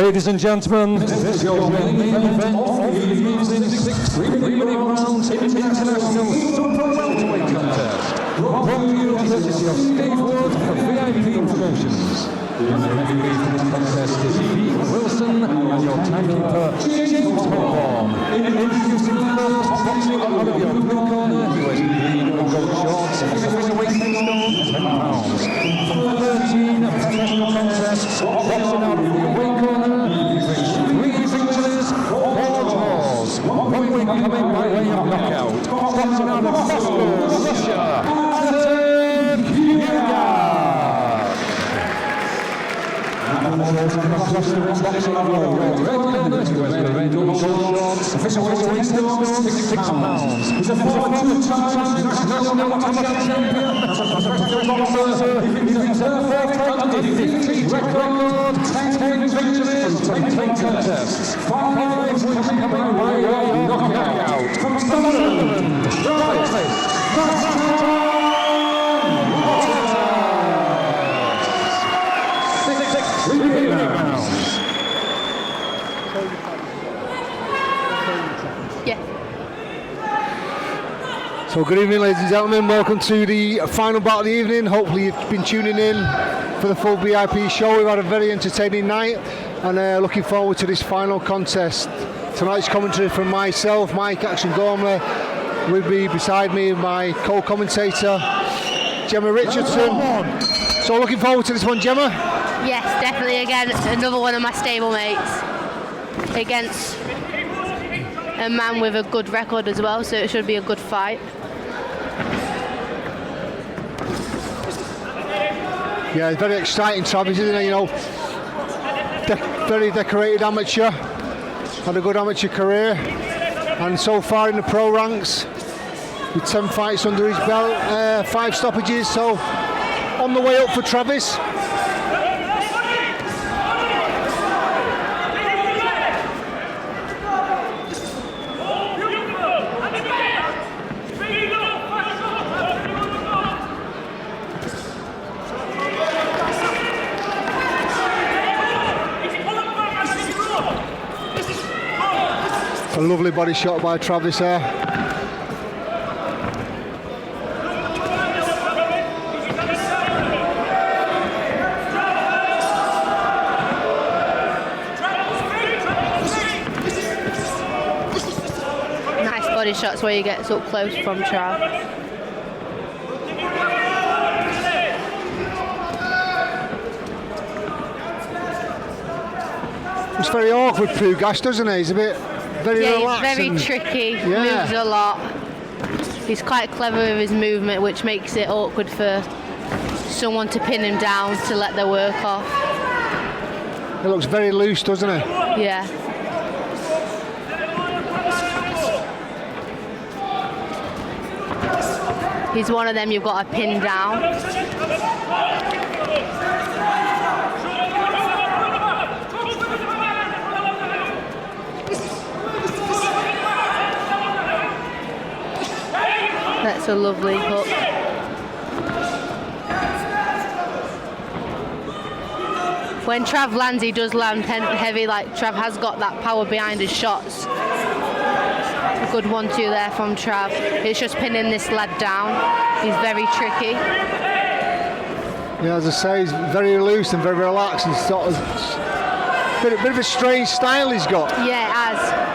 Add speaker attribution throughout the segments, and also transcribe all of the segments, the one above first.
Speaker 1: Ladies and gentlemen, this is your main event of the evening 6-minute rounds international super welterweight contest. Brought to you courtesy of Steve Wood of VIP Promotions. Your referee for this contest is Pete Wilson and your timekeeper James Hobborn. Introducing first, boxing out of your blue corner, he wears green and gold shorts, official weight 10 stone, 10 pounds. 13 professional contests, boxing out of the away corner, he brings 3 victories, 4 draws. 1 win coming by way of knockout. Boxing out of Moscow, Russia, Artem Pugach. Across the ring, boxing out of your red corner, he wears red and gold shorts, official weight 10 stone, 6 pounds. He's a former 2-time international amateur champion, as a professional boxer, he brings a 4-fight record, 10 victories, 10 contests, 5 wins coming by way of knockout. From Sunderland,
Speaker 2: So good evening, ladies and gentlemen, welcome to the final battle of the evening. Hopefully you've been tuning in for the full VIP show. We've had a very entertaining night and looking forward to this final contest. Tonight's commentary from myself, Mike Action Gormley, will be beside me my co-commentator Gemma Richardson. So looking forward to this one, Gemma?
Speaker 3: Yes, definitely. Again, another one of my stablemates against a man with a good record as well, so it should be a good fight.
Speaker 2: Yeah, it's very exciting, Travis, isn't it? You know, very decorated amateur, had a good amateur career, and so far in the pro ranks, with 10 fights under his belt, 5 stoppages, so on the way up for Travis. A lovely body shot by Travis there.
Speaker 3: Nice body shots where he gets up close from Trav.
Speaker 2: It's very awkward, Pugach, doesn't he? He's a bit very relaxed.
Speaker 3: He's very tricky, moves a lot. He's quite clever with his movement, which makes it awkward for someone to pin him down to let their work off.
Speaker 2: He looks very loose, doesn't he?
Speaker 3: Yeah. He's one of them you've got to pin down. That's a lovely hook. When Trav lands, he does land heavy. Like Trav has got that power behind his shots. A good 1-2 there from Trav. It's just pinning this lad down. He's very tricky.
Speaker 2: Yeah, as I say, he's very loose and very relaxed and sort of bit of a strange style he's got.
Speaker 3: Yeah, it has.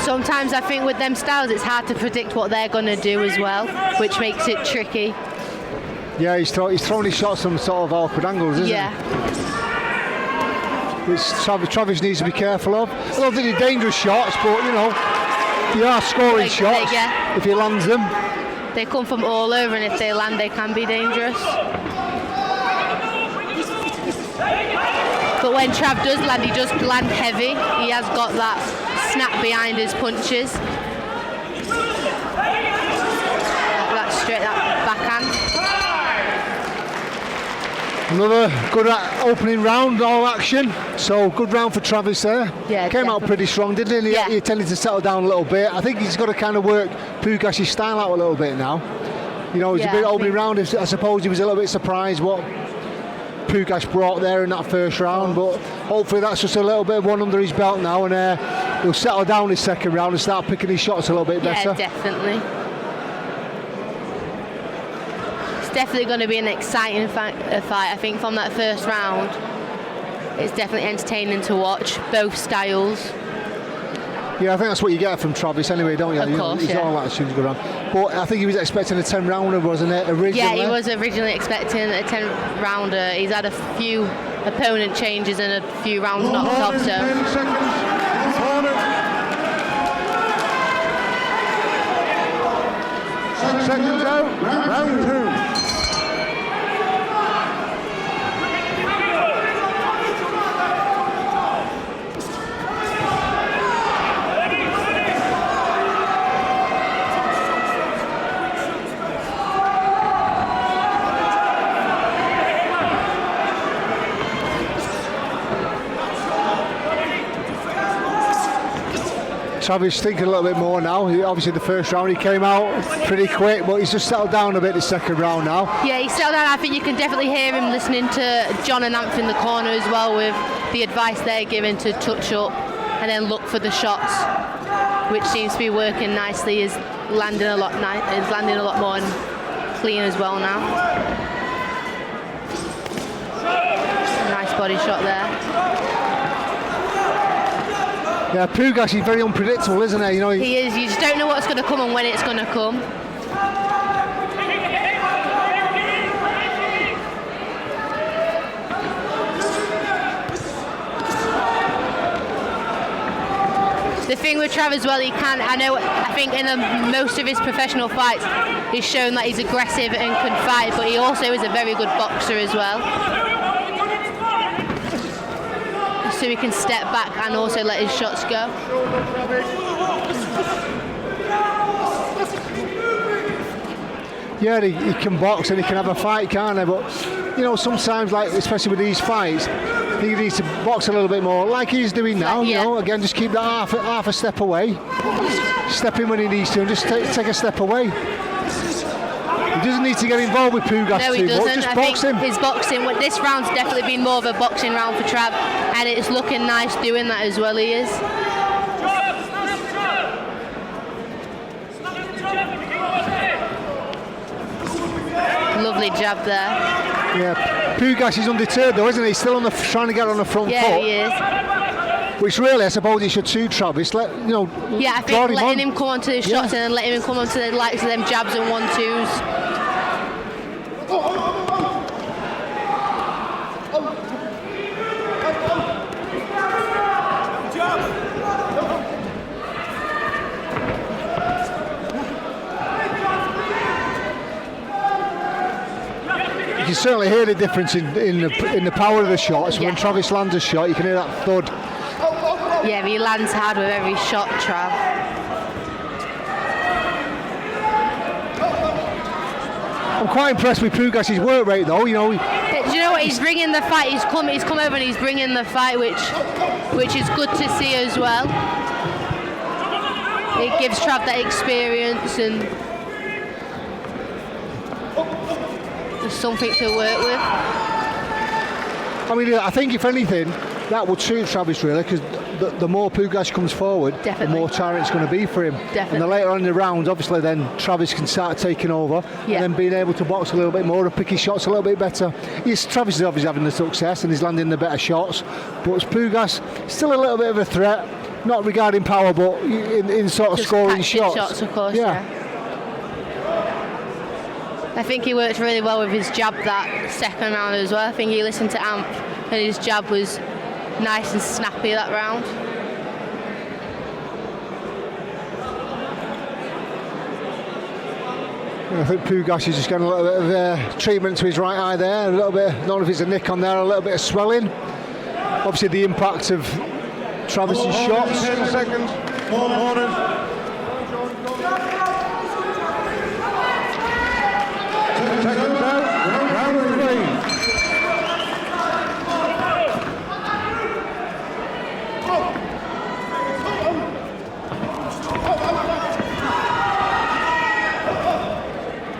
Speaker 3: Sometimes I think with them styles it's hard to predict what they're going to do as well, which makes it tricky.
Speaker 2: Yeah, he's throwing his shots from sort of awkward angles, isn't he? Which Travis needs to be careful of. I don't think they're dangerous shots, but you know, you are scoring shots if he lands them.
Speaker 3: They come from all over, and if they land, they can be dangerous. But when Trav does land, he does land heavy. He has got that snap behind his punches. That's straight, that backhand.
Speaker 2: Another good opening round, all action. So good round for Travis there.
Speaker 3: Yeah,
Speaker 2: came out pretty strong, didn't he?
Speaker 3: Yeah.
Speaker 2: He tended to settle down a little bit. I think he's got to kind of work Pugach's style out a little bit now. You know, it was a bit opening round. I suppose he was a little bit surprised what Pugach brought there in that first round, but hopefully that's just a little bit of one under his belt now, and he'll settle down his second round and start picking his shots a little bit better.
Speaker 3: Yeah, definitely. It's definitely going to be an exciting fight, I think, from that first round. It's definitely entertaining to watch, both styles.
Speaker 2: Yeah, I think that's what you get from Travis anyway, don't you?
Speaker 3: Of course,
Speaker 2: he's all that shooting around. But I think he was expecting a 10-rounder, wasn't it, originally?
Speaker 3: Yeah, he was originally expecting a 10-rounder. He's had a few opponent changes and a few rounds knocked off, so...
Speaker 1: 10 seconds. Seconds out. Round 2.
Speaker 2: Travis thinking a little bit more now. Obviously the first round he came out pretty quick, but he's just settled down a bit the second round now.
Speaker 3: Yeah, he's settled down. I think you can definitely hear him listening to John and Amph in the corner as well, with the advice they're giving to touch up and then look for the shots, which seems to be working nicely. Is landing a lot more clean as well now. Nice body shot there.
Speaker 2: Yeah, Pugach is very unpredictable, isn't he?
Speaker 3: He is. You just don't know what's going to come and when it's going to come. The thing with Trav as well, I think in most of his professional fights, he's shown that he's aggressive and can fight, but he also is a very good boxer as well. So he can step back and also let his shots go.
Speaker 2: Yeah, he can box and he can have a fight, can't he? But sometimes, like especially with these fights, he needs to box a little bit more, like he's doing now.
Speaker 3: Yeah.
Speaker 2: Again, just keep that half a step away, step in when he needs to, and just take a step away. He doesn't need to get involved with Pugach
Speaker 3: no, he
Speaker 2: too
Speaker 3: doesn't.
Speaker 2: much. Just
Speaker 3: I
Speaker 2: box
Speaker 3: think
Speaker 2: him.
Speaker 3: his boxing, this round's definitely been more of a boxing round for Trav, and it's looking nice doing that as well. He is. Lovely jab there.
Speaker 2: Yeah, Pugach is undeterred though, isn't he? He's still trying to get on the front foot.
Speaker 3: Yeah, he is.
Speaker 2: Which really, I suppose, he should suit Travis.
Speaker 3: Yeah, I think letting him come onto his shots and then letting him come onto the likes of them jabs and 1-2s.
Speaker 2: You can certainly hear the difference in the power of the shots.
Speaker 3: Yeah.
Speaker 2: When Travis lands a shot, you can hear that thud.
Speaker 3: Yeah, he lands hard with every shot, Trav.
Speaker 2: I'm quite impressed with Pugach's work rate, though.
Speaker 3: Do you know what? He's bringing the fight. He's come over and he's bringing the fight, which is good to see as well. It gives Trav that experience and there's something to work with.
Speaker 2: I think if anything, that would suit Travis really, because the more Pugach comes forward,
Speaker 3: Definitely.
Speaker 2: the more tiring it's going to be for him.
Speaker 3: Definitely.
Speaker 2: And the later on in the round, obviously, then Travis can start taking over
Speaker 3: Yeah.
Speaker 2: and then being able to box a little bit more and pick his shots a little bit better. Yes, Travis is obviously having the success and he's landing the better shots, but Pugach still a little bit of a threat, not regarding power, but in sort of
Speaker 3: Just
Speaker 2: scoring
Speaker 3: catching
Speaker 2: shots.
Speaker 3: of course. Yeah. I think he worked really well with his jab that second round as well. I think he listened to Amph and his jab was nice and snappy that round.
Speaker 2: I think Pugach is just getting a little bit of treatment to his right eye there, a little bit, I don't know if it's a nick on there, a little bit of swelling. Obviously the impact of Travis's shots.
Speaker 1: 10 seconds. Corner. Seconds out. Round 3.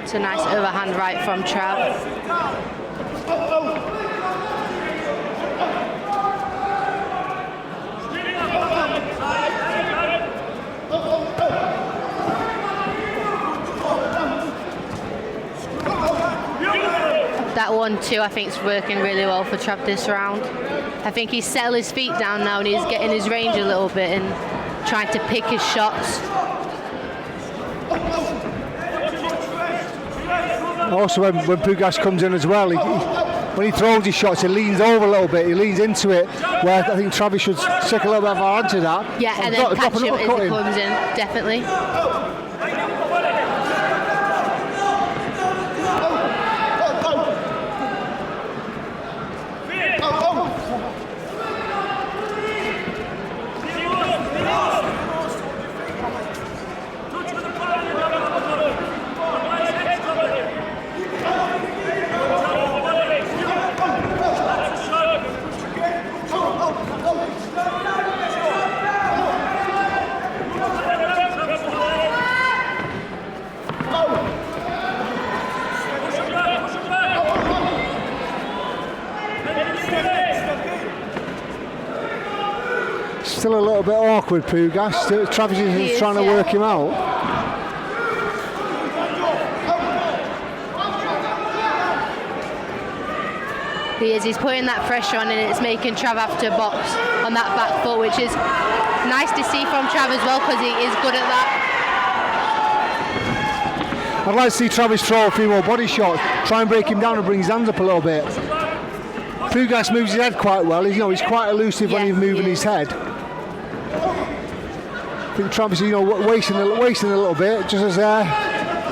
Speaker 3: It's a nice overhand right from Trav. 1-2 I think is working really well for Trav this round. I think he's settled his feet down now and he's getting his range a little bit and trying to pick his shots.
Speaker 2: Also, when Pugach comes in as well, when he throws his shots, he leans over a little bit, he leans into it, where I think Travis should stick a little bit of advantage to that.
Speaker 3: Yeah, and then catch him as he comes in, definitely.
Speaker 2: Still a little bit awkward, Pugach. Travis is trying to work him out.
Speaker 3: He is. He's putting that pressure on and it's making Trav have to box on that back foot, which is nice to see from Trav as well because he is good at that.
Speaker 2: I'd like to see Travis throw a few more body shots, try and break him down and bring his hands up a little bit. Pugach moves his head quite well. He's quite elusive when he's moving his head. I think Travis is wasting a little bit, just as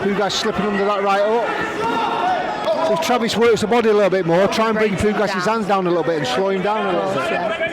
Speaker 2: Pugach slipping under that right hook. So if Travis works the body a little bit more, try and bring Pugach's hands down a little bit and slow him down a little bit.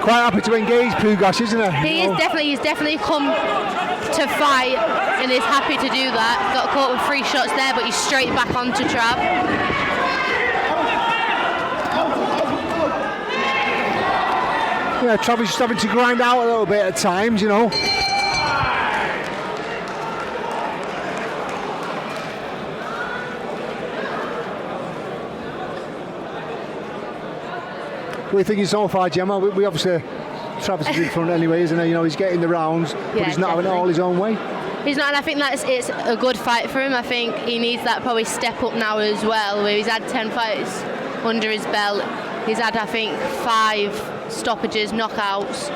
Speaker 2: Quite happy to engage Pugach, isn't he?
Speaker 3: He's definitely come to fight and is happy to do that. Got caught with 3 shots there, but he's straight back onto Trav.
Speaker 2: Yeah, Travis just having to grind out a little bit at times, What are you thinking so far, Gemma? We obviously, Travis is in front anyway, isn't he? He's getting the rounds, but he's not having it all his own way.
Speaker 3: He's not, and I think it's a good fight for him. I think he needs that probably step up now as well, where he's had 10 fights under his belt. He's had, I think, 5 stoppages, knockouts.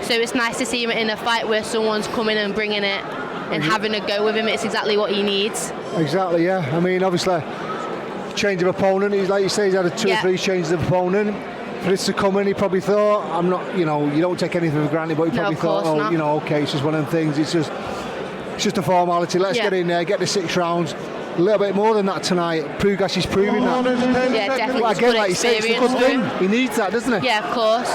Speaker 3: So it's nice to see him in a fight where someone's coming and bringing it and having a go with him. It's exactly what he needs.
Speaker 2: Exactly, yeah. I mean, obviously, change of opponent. He's like you say, he's had 2 or 3 changes of opponent. For this to come in, he probably thought, I'm not, you don't take anything for granted, but he probably thought, okay, it's just one of them things. It's just a formality. Let's get in there, get the 6 rounds. A little bit more than that tonight. Pugach is proving that.
Speaker 3: Yeah, definitely.
Speaker 2: Well, again, like you say, it's a good thing. He needs that, doesn't he?
Speaker 3: Yeah, of course.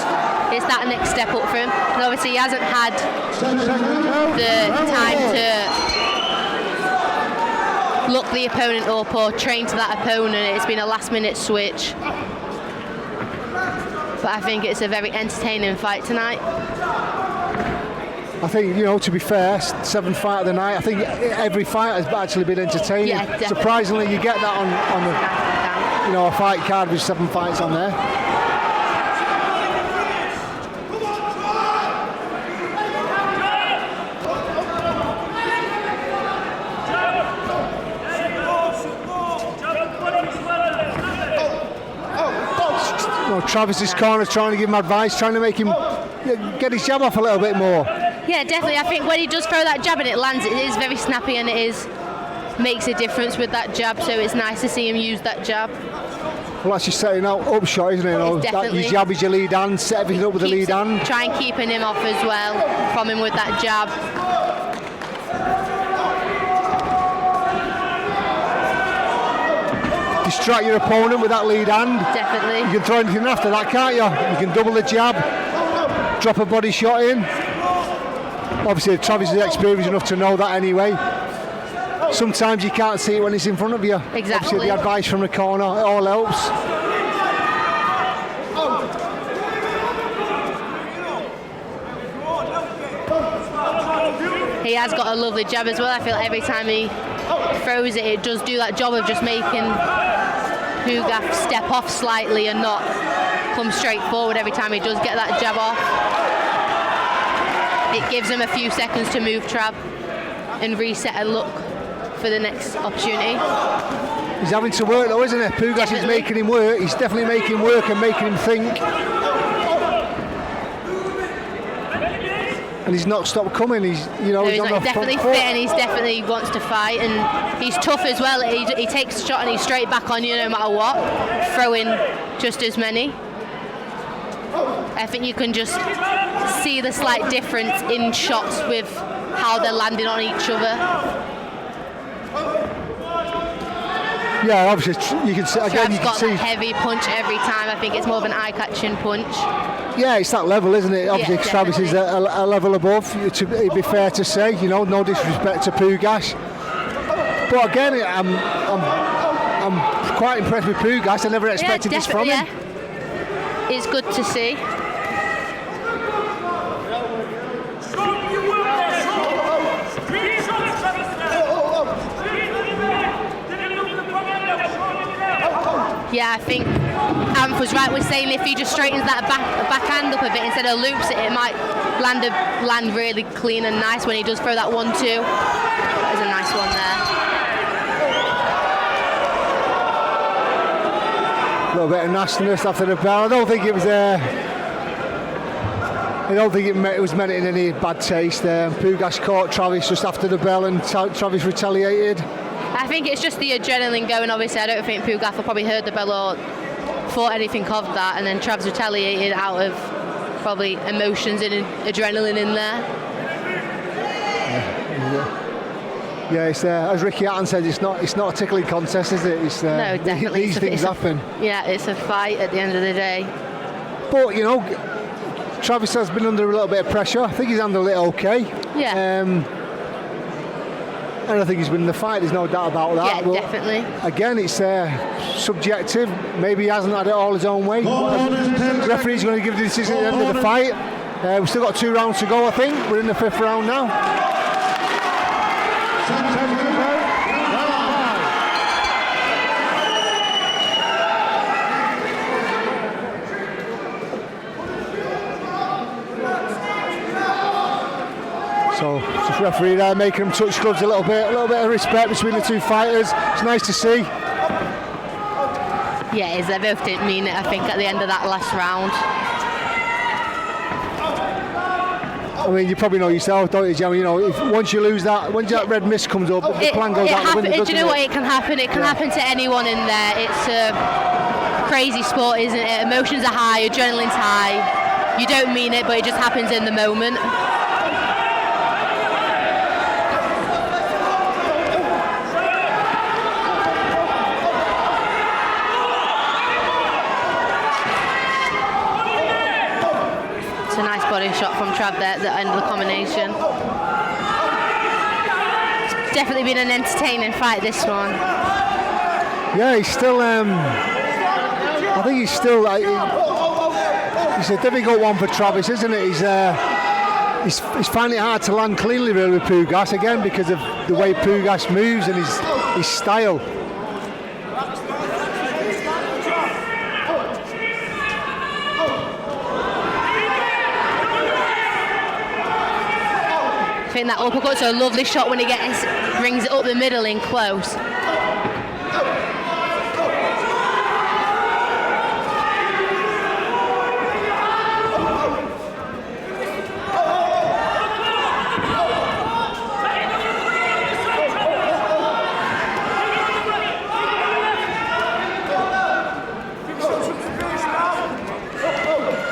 Speaker 3: It's that next step up for him. And obviously, he hasn't had the time to look the opponent up or train to that opponent. It's been a last-minute switch. But I think it's a very entertaining fight tonight.
Speaker 2: I think, to be fair, 7th fight of the night, I think every fight has actually been entertaining.
Speaker 3: Yeah, definitely.
Speaker 2: Surprisingly, you get that on a fight card with 7 fights on there. Travis's corner trying to give him advice, trying to make him get his jab off a little bit more.
Speaker 3: Yeah, definitely. I think when he does throw that jab and it lands, it is very snappy and makes a difference with that jab. So it's nice to see him use that jab.
Speaker 2: Well, that's just setting out up shot, isn't it? Your jab is your lead hand, set everything up with the lead hand.
Speaker 3: Try and keeping him off as well from him with that jab.
Speaker 2: Distract your opponent with that lead hand.
Speaker 3: Definitely.
Speaker 2: You can throw anything after that, can't you? You can double the jab, drop a body shot in. Obviously, Travis is experienced enough to know that anyway. Sometimes you can't see it when it's in front of you.
Speaker 3: Exactly.
Speaker 2: Obviously, the advice from the corner, it all helps.
Speaker 3: He has got a lovely jab as well. I feel like every time he throws it, it does do that job of just making Pugach step off slightly and not come straight forward every time he does get that jab off. It gives him a few seconds to move Trav and reset and look for the next opportunity.
Speaker 2: He's having to work though, isn't he? Pugach is making him work. He's definitely making him work and making him think. And he's not stopped coming. He's, you know, he's
Speaker 3: definitely fit and he's definitely wants to fight, and he's tough as well. He takes a shot and he's straight back on you no matter what, throwing just as many. I think you can just see the slight difference in shots with how they're landing on each other.
Speaker 2: Yeah, obviously you can see again. You can
Speaker 3: got
Speaker 2: see
Speaker 3: that heavy punch every time. I think it's more of an eye-catching punch.
Speaker 2: Yeah, it's that level, isn't it? Obviously,
Speaker 3: Yeah,
Speaker 2: Travis is a level above. It'd be fair to say, you know, no disrespect to Pugach. But again, I'm quite impressed with Pugach. I never expected this from him.
Speaker 3: It's good to see. Yeah, I think Artem was right with saying if he just straightens that backhand up a bit instead of loops it, it might land really clean and nice when he does throw that 1-2. That is a nice one there.
Speaker 2: A little bit of nastiness after the bell. I don't think it was it was meant in any bad taste. Pugach caught Travis just after the bell and Travis retaliated.
Speaker 3: I think it's just the adrenaline going. Obviously, I don't think Pugach probably heard the bell or thought anything of that, and then Trav's retaliated out of probably emotions and adrenaline in there.
Speaker 2: Yeah, it's as Ricky Artem said, it's not a tickling contest, is it? It's,
Speaker 3: no, definitely.
Speaker 2: These things happen.
Speaker 3: Yeah, it's a fight at the end of the day.
Speaker 2: But you know, Travis has been under a little bit of pressure. I think he's handled it okay.
Speaker 3: Yeah.
Speaker 2: And I think he's winning the fight, there's no doubt about that.
Speaker 3: Yeah,
Speaker 2: but
Speaker 3: definitely.
Speaker 2: Again, it's subjective. Maybe he hasn't had it all his own way. The referee's going to give the decision at the end of the fight. We've still got 2 rounds to go, I think. We're in the 5th round now. So, just referee there making them touch gloves a little bit of respect between the two fighters. It's nice to see.
Speaker 3: Yeah, it is. They both didn't mean it, I think, at the end of that last round.
Speaker 2: I mean, you probably know yourself, don't you, Gemma? You know, once you lose that, once that red mist comes up, the plan goes out the window.
Speaker 3: Do you know what? It can happen. It can happen to anyone in there. It's a crazy sport, isn't it? Emotions are high, adrenaline's high. You don't mean it, but it just happens in the moment. It's a nice body shot from Trav there at the end of the combination. It's definitely been an entertaining fight, this one.
Speaker 2: Yeah, he's still. I think he's still. It's a difficult one for Travis, isn't it? He's finding it hard to land cleanly really with Pugach again because of the way Pugach moves and his style.
Speaker 3: I think that uppercut's a lovely shot when he brings it up the middle in close.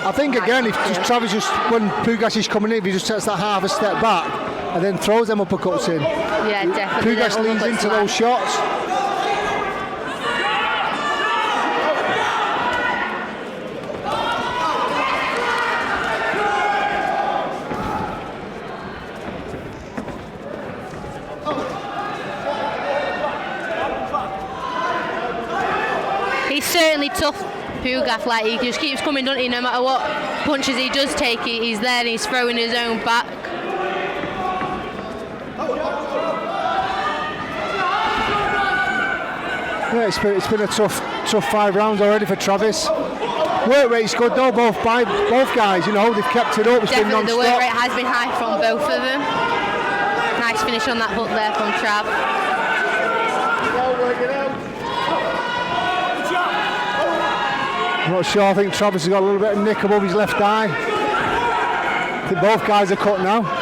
Speaker 2: I think again, if Travis when Pugach is coming in, if he just takes that half a step back and then throws them uppercuts in.
Speaker 3: Yeah, definitely.
Speaker 2: Pugach leans into those shots.
Speaker 3: He's certainly tough, Pugach. Like, he just keeps coming, doesn't he? No matter what punches he does take, he's there and he's throwing his own back.
Speaker 2: Yeah, it's been a tough 5 rounds already for Travis. Work rate's good though, both guys. You know, they've kept it up. It's been
Speaker 3: Definitely,
Speaker 2: non-stop.
Speaker 3: the work rate has been high from both of them. Nice finish on that hook there from Trav.
Speaker 2: I'm not sure. I think Travis has got a little bit of nick above his left eye. I think both guys are cut now.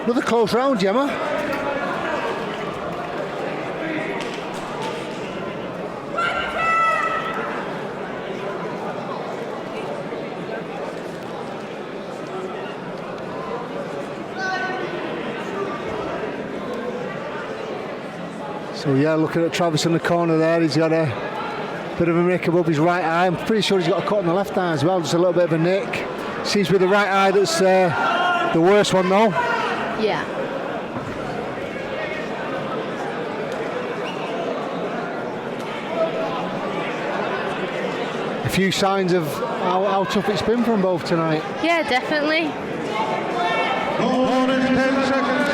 Speaker 2: Another close round, Gemma. So yeah, looking at Travis in the corner there, he's got a bit of a nick above his right eye. I'm pretty sure he's got a cut on the left eye as well, just a little bit of a nick. Seems to be the right eye that's the worst one though.
Speaker 3: Yeah.
Speaker 2: A few signs of how tough it's been for them both tonight.
Speaker 3: Yeah, definitely.
Speaker 1: 10 seconds.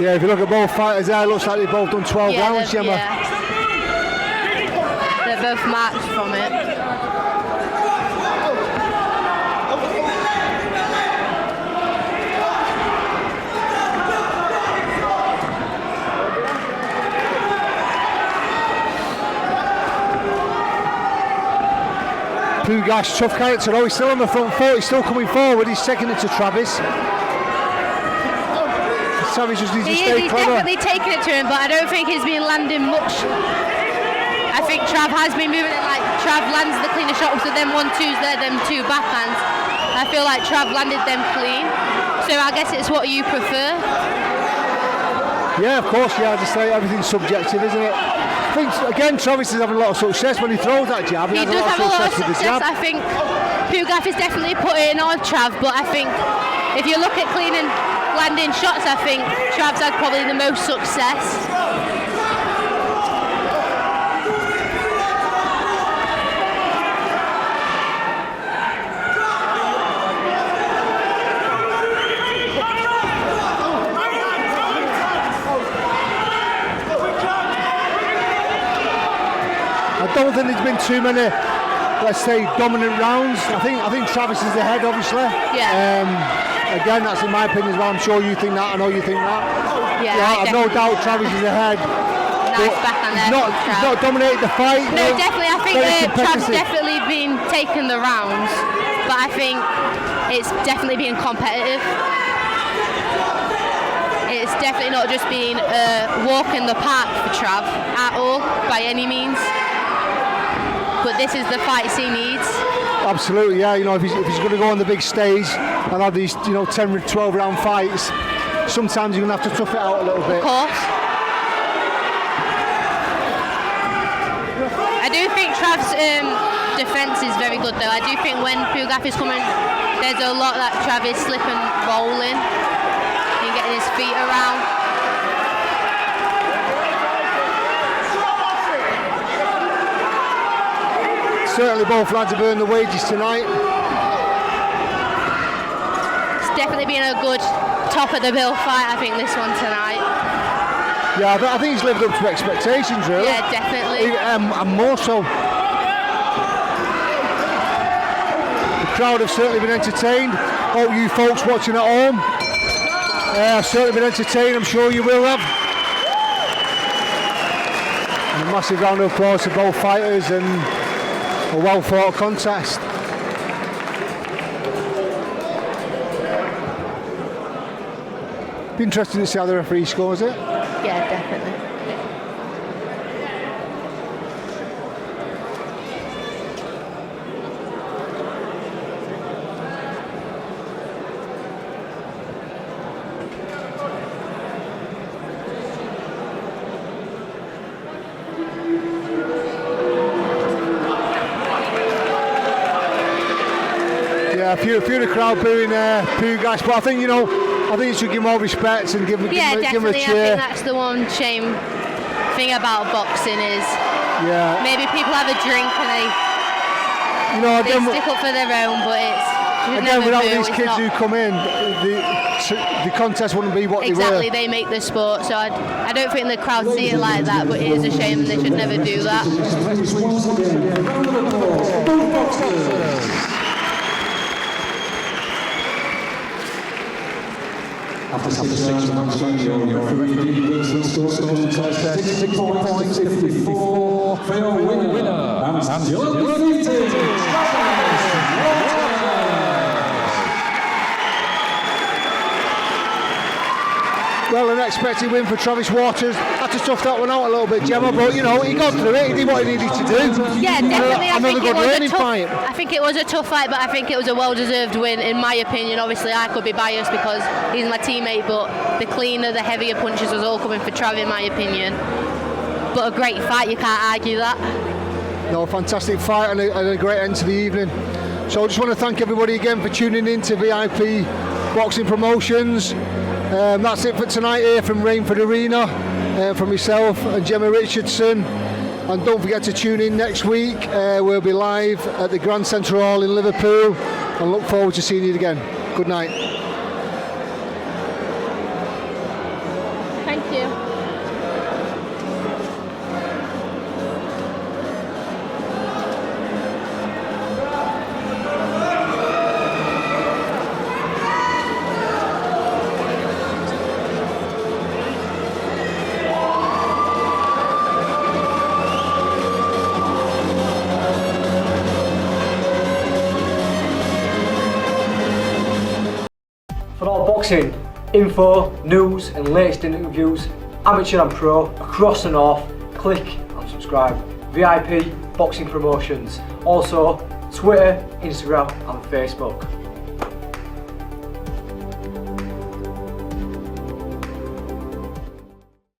Speaker 2: Yeah, if you look at both fighters there, it looks like they've both done 12 rounds, Gemma.
Speaker 3: Yeah. They're both marked from it.
Speaker 2: Pugach, tough character though, he's still on the front foot, he's still coming forward, he's taking it to Travis. Travis just needs to stay clever.
Speaker 3: Definitely taking it to him, but I don't think he's been landing much. I think Trav has been moving it like Trav lands the cleaner shots, so them 1-2s there, them 2 backhands. I feel like Trav landed them clean. So I guess it's what you prefer.
Speaker 2: Yeah, of course, yeah, just say everything's subjective, isn't it? I think, again, Travis is having a lot of success when he throws that jab.
Speaker 3: He
Speaker 2: has
Speaker 3: does have a lot of
Speaker 2: with the
Speaker 3: success.
Speaker 2: jab.
Speaker 3: I think Pugach is definitely putting on Trav, but I think if you look at clean and landing shots, I think Trav's had probably the most success.
Speaker 2: I don't think there's been too many, let's say, dominant rounds. I think Travis is ahead, obviously.
Speaker 3: Yeah.
Speaker 2: Again, that's in my opinion as well. I'm sure you think that. I know you think that.
Speaker 3: Yeah,
Speaker 2: I've no doubt Travis is ahead.
Speaker 3: Nice backhand there.
Speaker 2: He's not dominated the fight.
Speaker 3: No, definitely. I think Trav's
Speaker 2: competitive.
Speaker 3: definitely been taking the rounds, but I think it's definitely been competitive. It's definitely not just been a walk in the park for Trav at all, by any means. But this is the fights he needs.
Speaker 2: Absolutely, yeah. You know, if he's going to go on the big stage and have these, 10, 12 round fights, sometimes you're going to have to tough it out a little bit.
Speaker 3: Of course. I do think Trav's defence is very good though. I do think when Pugach is coming, there's a lot that Trav is slip and rolling. He's getting his feet around.
Speaker 2: Certainly both lads have earned the wages tonight.
Speaker 3: It's definitely been a good top of the bill fight, I think, this one tonight.
Speaker 2: Yeah, I think he's lived up to expectations, really.
Speaker 3: Yeah, definitely.
Speaker 2: And more so. The crowd have certainly been entertained. Hope you folks watching at home have certainly been entertained. I'm sure you will have. And a massive round of applause to both fighters and a well-fought contest. Be interesting to see how the referee scores it.
Speaker 3: Yeah, definitely.
Speaker 2: Yeah, a few of the crowd booing Pugach, but I think, you know, I think you should give him more respect and give him a
Speaker 3: definitely.
Speaker 2: cheer.
Speaker 3: I think that's the one shame thing about boxing is maybe people have a drink and they stick up for their own, but it's
Speaker 2: without these kids who come in, the contest wouldn't be what they were.
Speaker 3: Exactly, they make the sport, so I don't think the crowd see it like that, but it is a shame and they should never do that.
Speaker 1: After 6 rounds, your referee gives the score contest 64 points, 54 for your winner, and your defeated.
Speaker 2: Well, an expected win for Travis Waters. Had to tough that one out a little bit, Gemma, but you know, he got through it, he did what he needed to do.
Speaker 3: Yeah, definitely.
Speaker 2: Another good learning fight.
Speaker 3: I think it was a tough fight, but I think it was a well-deserved win, in my opinion. Obviously, I could be biased because he's my teammate, but the cleaner, the heavier punches was all coming for Trav, in my opinion. But a great fight, you can't argue that.
Speaker 2: No, a fantastic fight and a great end to the evening. So I just want to thank everybody again for tuning in to VIP Boxing Promotions. That's it for tonight here from Rainford Arena, from myself and Gemma Richardson. And don't forget to tune in next week. We'll be live at the Grand Central Hall in Liverpool, and look forward to seeing you again. Good night.
Speaker 3: Thank you.
Speaker 4: For all boxing info, news and latest interviews, amateur and pro, across the north, click and subscribe. VIP Boxing Promotions. Also Twitter, Instagram and Facebook.